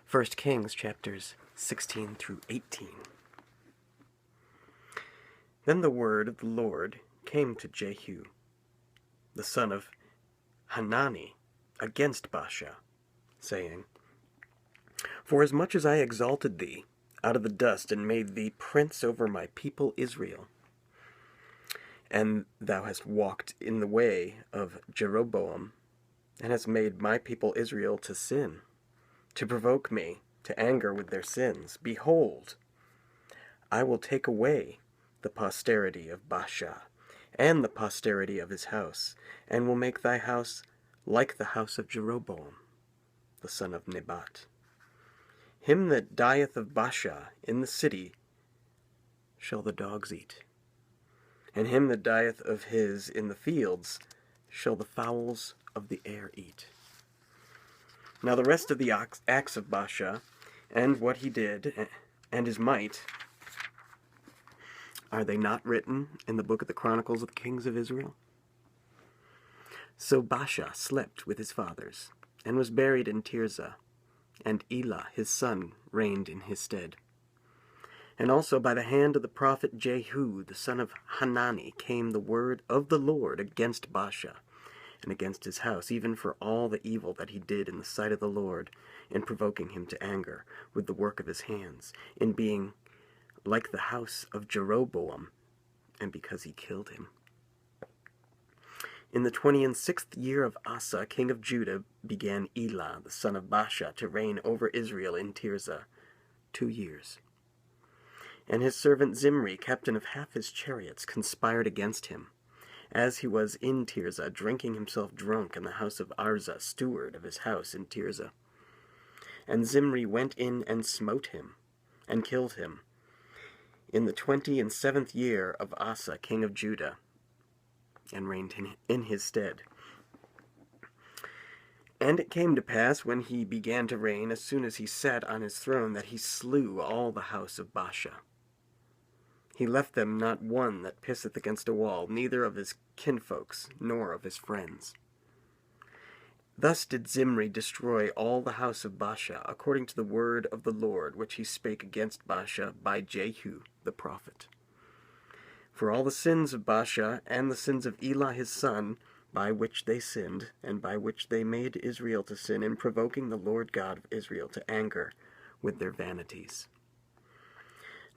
1 Kings chapters 16 through 18. Then the word of the Lord came to Jehu, the son of Hanani, against Baasha, saying, Forasmuch as I exalted thee out of the dust and made thee prince over my people Israel, and thou hast walked in the way of Jeroboam, and hast made my people Israel to sin, to provoke me to anger with their sins, behold, I will take away the posterity of Baasha, and the posterity of his house, and will make thy house like the house of Jeroboam, the son of Nebat. Him that dieth of Baasha in the city shall the dogs eat, and him that dieth of his in the fields shall the fowls of the air eat. Now the rest of the acts of Baasha, and what he did, and his might, are they not written in the book of the Chronicles of the Kings of Israel? So Baasha slept with his fathers, and was buried in Tirzah, and Elah his son reigned in his stead. And also by the hand of the prophet Jehu the son of Hanani came the word of the Lord against Baasha, and against his house, even for all the evil that he did in the sight of the Lord, in provoking him to anger with the work of his hands, in being like the house of Jeroboam, and because he killed him. In the 26th year of Asa, king of Judah, began Elah, the son of Baasha, to reign over Israel in Tirzah 2 years. And his servant Zimri, captain of half his chariots, conspired against him, as he was in Tirzah, drinking himself drunk in the house of Arza, steward of his house in Tirzah. And Zimri went in and smote him, and killed him, in the 27th year of Asa, king of Judah, and reigned in his stead. And it came to pass, when he began to reign, as soon as he sat on his throne, that he slew all the house of Baasha. He left them not one that pisseth against a wall, neither of his kinfolks, nor of his friends. Thus did Zimri destroy all the house of Baasha, according to the word of the Lord, which he spake against Baasha by Jehu the prophet. For all the sins of Baasha, and the sins of Elah his son, by which they sinned, and by which they made Israel to sin, in provoking the Lord God of Israel to anger with their vanities.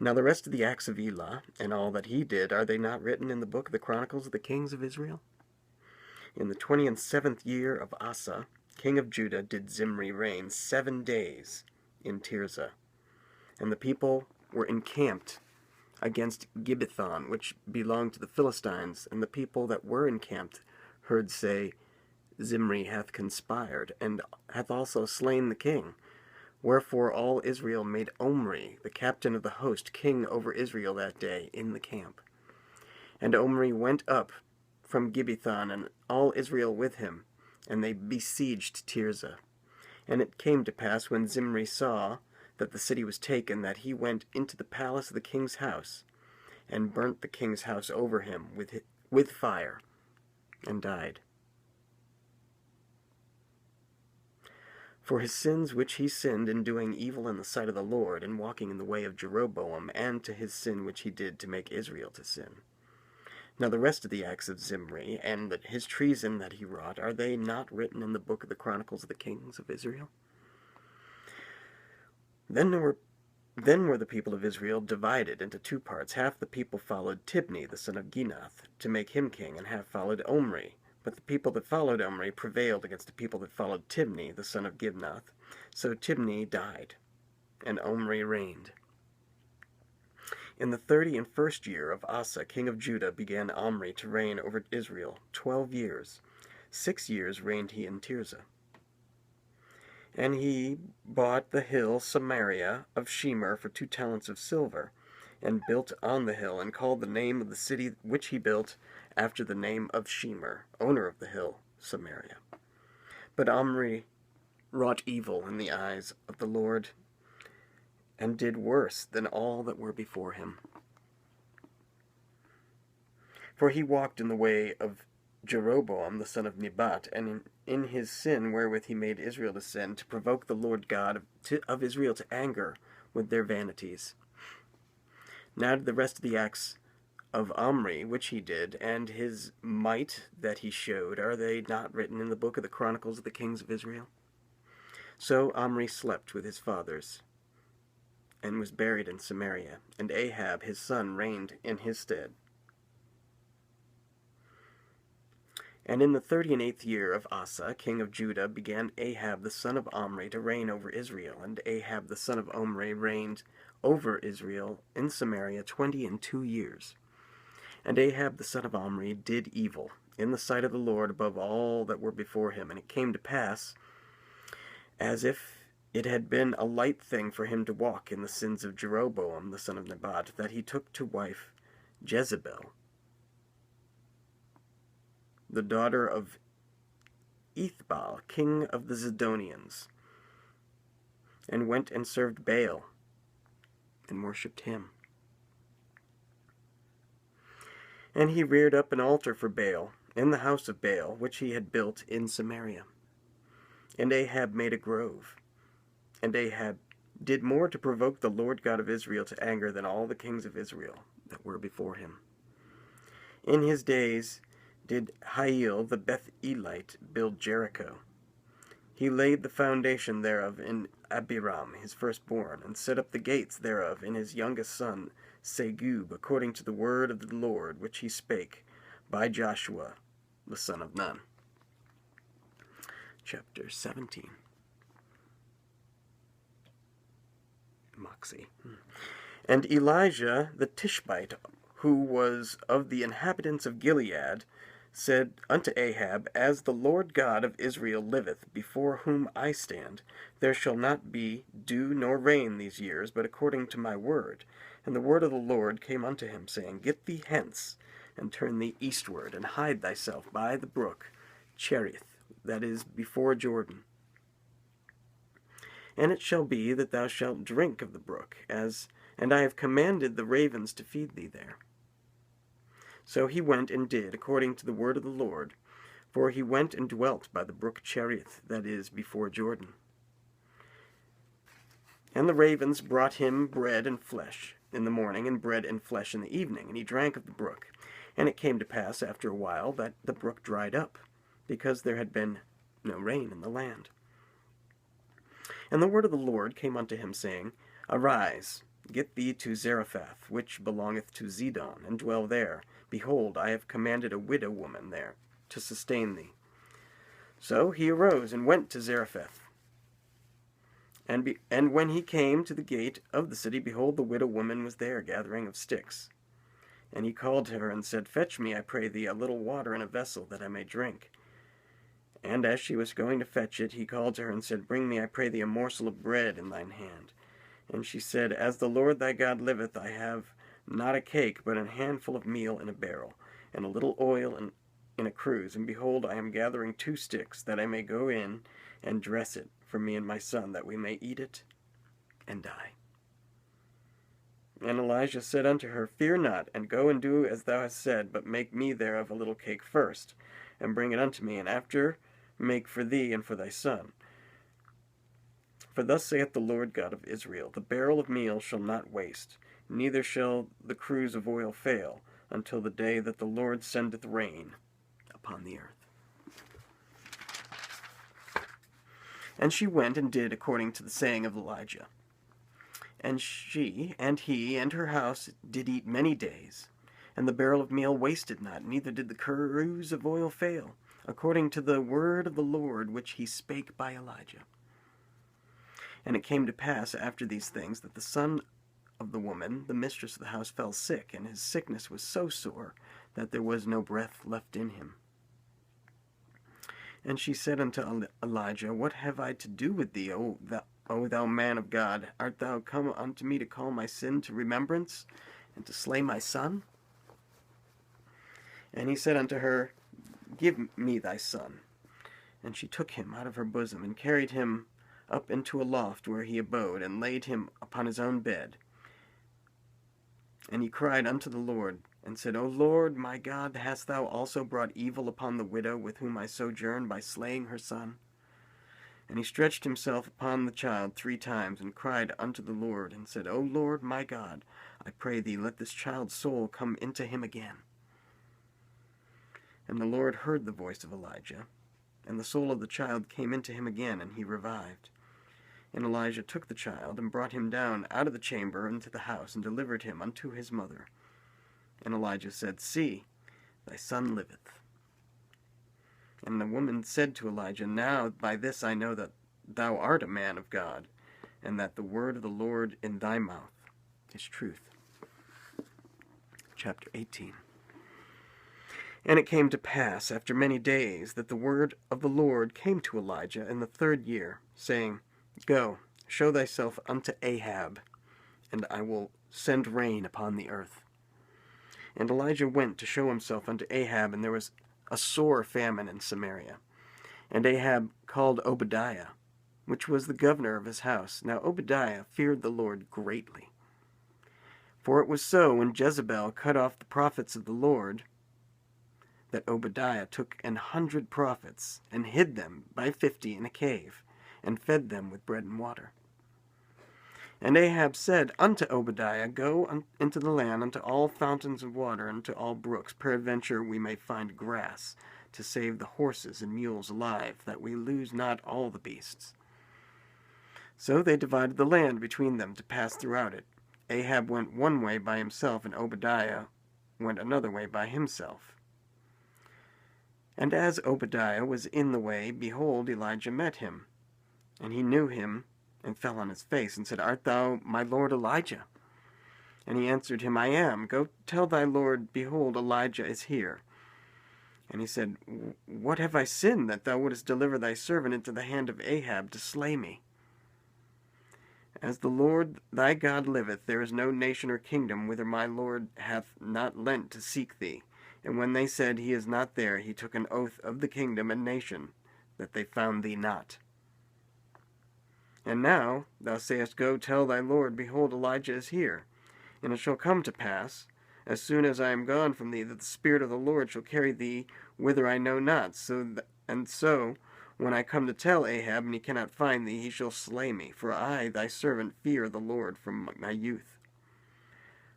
Now the rest of the acts of Elah, and all that he did, are they not written in the book of the Chronicles of the Kings of Israel? In the 27th year of Asa, king of Judah, did Zimri reign 7 days in Tirzah. And the people were encamped against Gibbethon, which belonged to the Philistines, and the people that were encamped heard say, Zimri hath conspired, and hath also slain the king. Wherefore all Israel made Omri, the captain of the host, king over Israel that day in the camp. And Omri went up from Gibbethon, and all Israel with him, and they besieged Tirzah. And it came to pass, when Zimri saw that the city was taken, that he went into the palace of the king's house, and burnt the king's house over him with fire, and died. For his sins which he sinned in doing evil in the sight of the Lord, and walking in the way of Jeroboam, and to his sin which he did to make Israel to sin. Now the rest of the acts of Zimri, and his treason that he wrought, are they not written in the book of the Chronicles of the Kings of Israel? Then were the people of Israel divided into 2 parts. Half the people followed Tibni, the son of Ginath, to make him king, and half followed Omri. But the people that followed Omri prevailed against the people that followed Tibni, the son of Gibnath. So Tibni died, and Omri reigned. In the 31st year of Asa, king of Judah, began Omri to reign over Israel 12 years. 6 years reigned he in Tirzah. And he bought the hill Samaria of Shemer for 2 talents of silver, and built on the hill, and called the name of the city which he built after the name of Shemer, owner of the hill Samaria. But Omri wrought evil in the eyes of the Lord, and did worse than all that were before him. For he walked in the way of Jeroboam the son of Nebat, and in his sin wherewith he made Israel to sin, to provoke the Lord God of Israel to anger with their vanities. Now to the rest of the acts of Omri, which he did, and his might that he showed, are they not written in the book of the Chronicles of the kings of Israel? So Omri slept with his fathers, and was buried in Samaria, and Ahab his son reigned in his stead. And in the 38th year of Asa, king of Judah, began Ahab the son of Omri to reign over Israel, and Ahab the son of Omri reigned over Israel in Samaria 22 years. And Ahab the son of Omri did evil in the sight of the Lord above all that were before him. And it came to pass, as if it had been a light thing for him to walk in the sins of Jeroboam the son of Nebat, that he took to wife Jezebel, the daughter of Ethbaal, king of the Zidonians, and went and served Baal, and worshipped him. And he reared up an altar for Baal in the house of Baal, which he had built in Samaria. And Ahab made a grove. And Ahab did more to provoke the Lord God of Israel to anger than all the kings of Israel that were before him. In his days did Hiel the Bethelite build Jericho. He laid the foundation thereof in Abiram his firstborn, and set up the gates thereof in his youngest son Segub, according to the word of the Lord which he spake by Joshua the son of Nun. Chapter 17. Moxie. And Elijah the Tishbite, who was of the inhabitants of Gilead, said unto Ahab, As the Lord God of Israel liveth, before whom I stand, there shall not be dew nor rain these years, but according to my word. And the word of the Lord came unto him, saying, Get thee hence, and turn thee eastward, and hide thyself by the brook Cherith, that is before Jordan. And it shall be that thou shalt drink of the brook, and I have commanded the ravens to feed thee there. So he went and did according to the word of the Lord, for he went and dwelt by the brook Cherith, that is before Jordan. And the ravens brought him bread and flesh in the morning, and bread and flesh in the evening, and he drank of the brook. And it came to pass after a while that the brook dried up, because there had been no rain in the land. And the word of the Lord came unto him, saying, Arise, get thee to Zarephath, which belongeth to Zidon, and dwell there. Behold, I have commanded a widow woman there to sustain thee. So he arose and went to Zarephath. And when he came to the gate of the city, behold, the widow woman was there, gathering of sticks. And he called to her and said, Fetch me, I pray thee, a little water in a vessel, that I may drink. And as she was going to fetch it, he called to her and said, Bring me, I pray thee, a morsel of bread in thine hand. And she said, As the Lord thy God liveth, I have not a cake, but a handful of meal in a barrel, and a little oil in a cruse. And behold, I am gathering 2 sticks, that I may go in and dress it for me and my son, that we may eat it and die. And Elijah said unto her, Fear not, and go and do as thou hast said, but make me thereof a little cake first, and bring it unto me, and after make for thee and for thy son. For thus saith the Lord God of Israel, The barrel of meal shall not waste, neither shall the cruse of oil fail, until the day that the Lord sendeth rain upon the earth. And she went and did according to the saying of Elijah. And she, and he, and her house did eat many days, and the barrel of meal wasted not, neither did the cruse of oil fail, according to the word of the Lord which he spake by Elijah. And it came to pass after these things that the son of the woman, the mistress of the house, fell sick, and his sickness was so sore that there was no breath left in him. And she said unto Elijah, What have I to do with thee, O thou man of God? Art thou come unto me to call my sin to remembrance, and to slay my son? And he said unto her, Give me thy son. And she took him out of her bosom, and carried him up into a loft where he abode, and laid him upon his own bed. And he cried unto the Lord, and said, O Lord my God, hast thou also brought evil upon the widow with whom I sojourn by slaying her son? And he stretched himself upon the child 3 times, and cried unto the Lord, and said, O Lord my God, I pray thee, let this child's soul come into him again. And the Lord heard the voice of Elijah, and the soul of the child came into him again, and he revived. And Elijah took the child, and brought him down out of the chamber into the house, and delivered him unto his mother. And Elijah said, See, thy son liveth. And the woman said to Elijah, Now by this I know that thou art a man of God, and that the word of the Lord in thy mouth is truth. Chapter 18. And it came to pass, after many days, that the word of the Lord came to Elijah in the 3rd year, saying, Go, show thyself unto Ahab, and I will send rain upon the earth. And Elijah went to show himself unto Ahab, and there was a sore famine in Samaria. And Ahab called Obadiah, which was the governor of his house. Now Obadiah feared the Lord greatly. For it was so, when Jezebel cut off the prophets of the Lord, that Obadiah took 100 prophets, and hid them by 50 in a cave, and fed them with bread and water. And Ahab said unto Obadiah, Go into the land, unto all fountains of water, and to all brooks, peradventure we may find grass, to save the horses and mules alive, that we lose not all the beasts. So they divided the land between them to pass throughout it. Ahab went one way by himself, and Obadiah went another way by himself. And as Obadiah was in the way, behold, Elijah met him. And he knew him, and fell on his face, and said, Art thou my lord Elijah? And he answered him, I am. Go tell thy lord, behold, Elijah is here. And he said, What have I sinned, that thou wouldest deliver thy servant into the hand of Ahab to slay me? As the Lord thy God liveth, there is no nation or kingdom whither my lord hath not lent to seek thee. And when they said, He is not there, he took an oath of the kingdom and nation, that they found thee not. And now thou sayest, Go tell thy lord, behold, Elijah is here. And it shall come to pass, as soon as I am gone from thee, that the Spirit of the Lord shall carry thee whither I know not. So, when I come to tell Ahab, and he cannot find thee, he shall slay me. For I, thy servant, fear the Lord from my youth.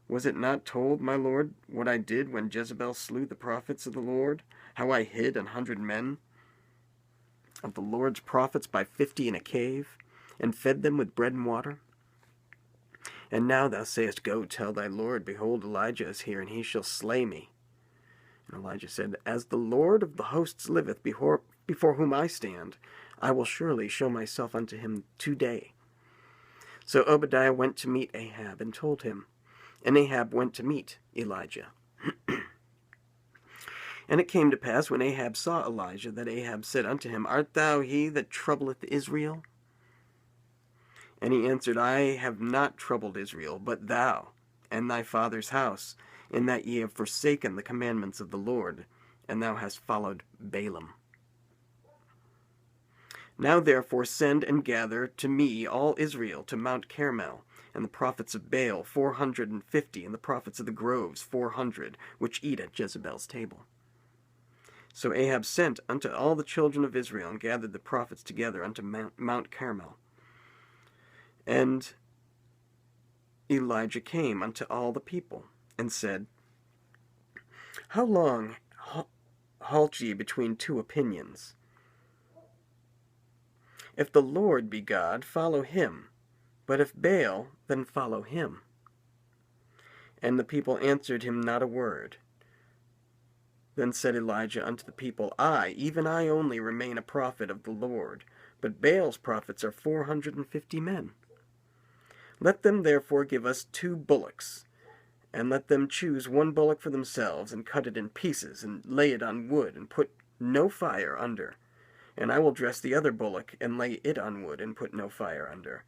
Was it not told, my lord, what I did when Jezebel slew the prophets of the Lord? How I hid 100 men of the Lord's prophets by 50 in a cave, and fed them with bread and water? And now thou sayest, Go, tell thy lord, behold, Elijah is here, and he shall slay me. And Elijah said, As the Lord of the hosts liveth, before whom I stand, I will surely show myself unto him today. So Obadiah went to meet Ahab, and told him. And Ahab went to meet Elijah. And it came to pass, when Ahab saw Elijah, that Ahab said unto him, Art thou he that troubleth Israel? And he answered, I have not troubled Israel, but thou, and thy father's house, in that ye have forsaken the commandments of the Lord, and thou hast followed Balaam. Now therefore send and gather to me all Israel to Mount Carmel, and the prophets of Baal 450, and the prophets of the groves 400, which eat at Jezebel's table. So Ahab sent unto all the children of Israel, and gathered the prophets together unto Mount Carmel. And Elijah came unto all the people, and said, How long halt ye between 2 opinions? If the Lord be God, follow him, but if Baal, then follow him. And the people answered him not a word. Then said Elijah unto the people, I, even I only, remain a prophet of the Lord, but Baal's prophets are 450 men. Let them therefore give us 2 bullocks, and let them choose 1 bullock for themselves, and cut it in pieces, and lay it on wood, and put no fire under. And I will dress the other bullock, and lay it on wood, and put no fire under.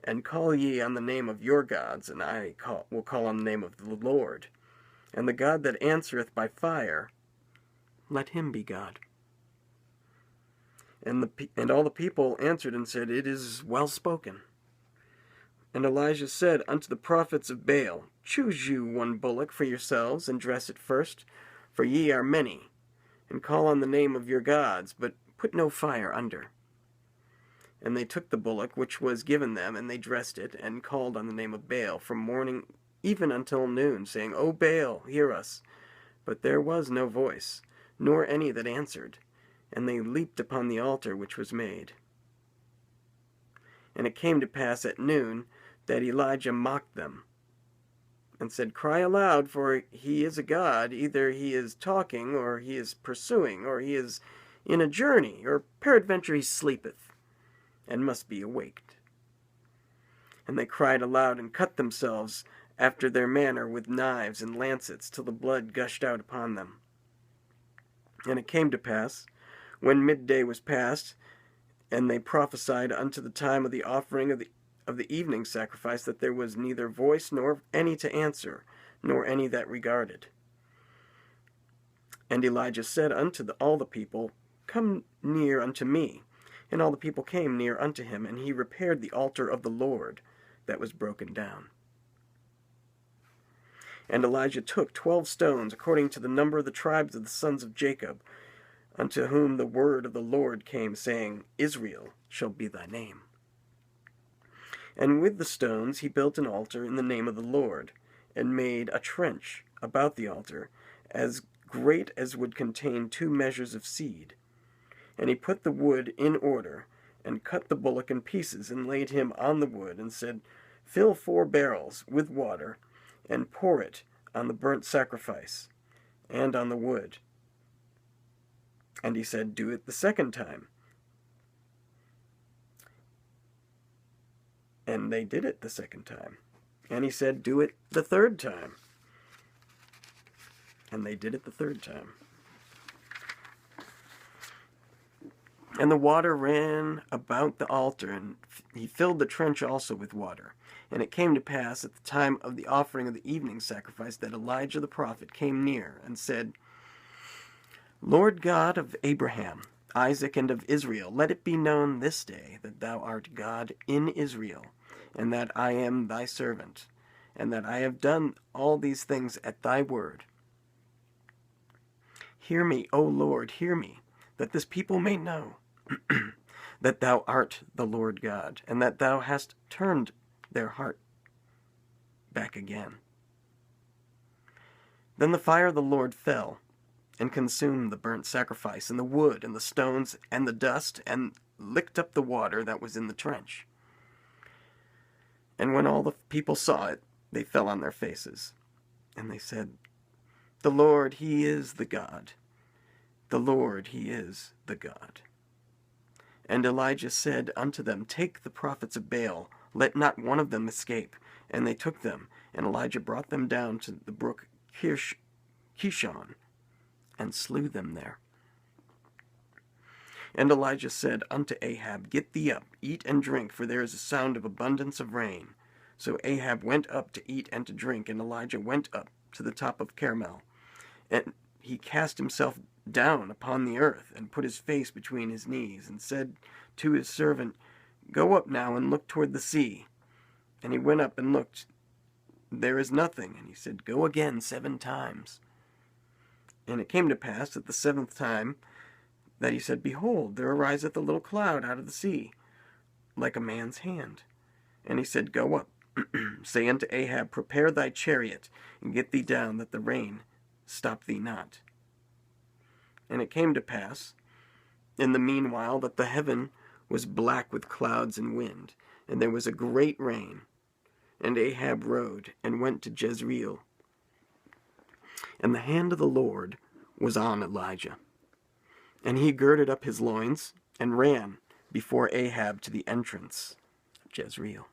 And call ye on the name of your gods, and I will call on the name of the Lord. And the God that answereth by fire, let him be God. And all the people answered and said, It is well spoken. And Elijah said unto the prophets of Baal, Choose you one bullock for yourselves, and dress it first, for ye are many, and call on the name of your gods, but put no fire under. And they took the bullock which was given them, and they dressed it, and called on the name of Baal from morning even until noon, saying, O Baal, hear us. But there was no voice, nor any that answered, and they leaped upon the altar which was made. And it came to pass at noon that Elijah mocked them, and said, Cry aloud, for he is a god. Either he is talking, or he is pursuing, or he is in a journey, or peradventure he sleepeth, and must be awaked. And they cried aloud, and cut themselves after their manner with knives and lancets, till the blood gushed out upon them. And it came to pass, when midday was past, and they prophesied unto the time of the offering of the evening sacrifice, that there was neither voice nor any to answer, nor any that regarded. And Elijah said unto all the people, Come near unto me. And all the people came near unto him, and he repaired the altar of the Lord that was broken down. And Elijah took 12 stones, according to the number of the tribes of the sons of Jacob, unto whom the word of the Lord came, saying, Israel shall be thy name. And with the stones he built an altar in the name of the Lord, and made a trench about the altar, as great as would contain 2 measures of seed. And he put the wood in order, and cut the bullock in pieces, and laid him on the wood, and said, Fill 4 barrels with water, and pour it on the burnt sacrifice, and on the wood. And he said, Do it the second time. And they did it the second time. And he said, Do it the third time. And they did it the third time. And the water ran about the altar, and he filled the trench also with water. And it came to pass at the time of the offering of the evening sacrifice that Elijah the prophet came near, and said, Lord God of Abraham, Isaac, and of Israel, let it be known this day that thou art God in Israel, and that I am thy servant, and that I have done all these things at thy word. Hear me, O Lord, hear me, that this people may know that thou art the Lord God, and that thou hast turned their heart back again. Then the fire of the Lord fell, and consumed the burnt sacrifice, and the wood, and the stones, and the dust, and licked up the water that was in the trench. And when all the people saw it, they fell on their faces. And they said, The Lord, he is the God. The Lord, he is the God. And Elijah said unto them, Take the prophets of Baal, let not one of them escape. And they took them, and Elijah brought them down to the brook Kishon, and slew them there. And Elijah said unto Ahab, Get thee up, eat and drink, for there is a sound of abundance of rain. So Ahab went up to eat and to drink, and Elijah went up to the top of Carmel. And he cast himself down upon the earth, and put his face between his knees, and said to his servant, Go up now, and look toward the sea. And he went up and looked. There is nothing. And he said, Go again 7 times. And it came to pass at the 7th time that he said, Behold, there ariseth a little cloud out of the sea, like a man's hand. And he said, Go up, say unto Ahab, Prepare thy chariot, and get thee down, that the rain stop thee not. And it came to pass, in the meanwhile, that the heaven was black with clouds and wind, and there was a great rain. And Ahab rode, and went to Jezreel. And the hand of the Lord was on Elijah. And he girded up his loins, and ran before Ahab to the entrance of Jezreel.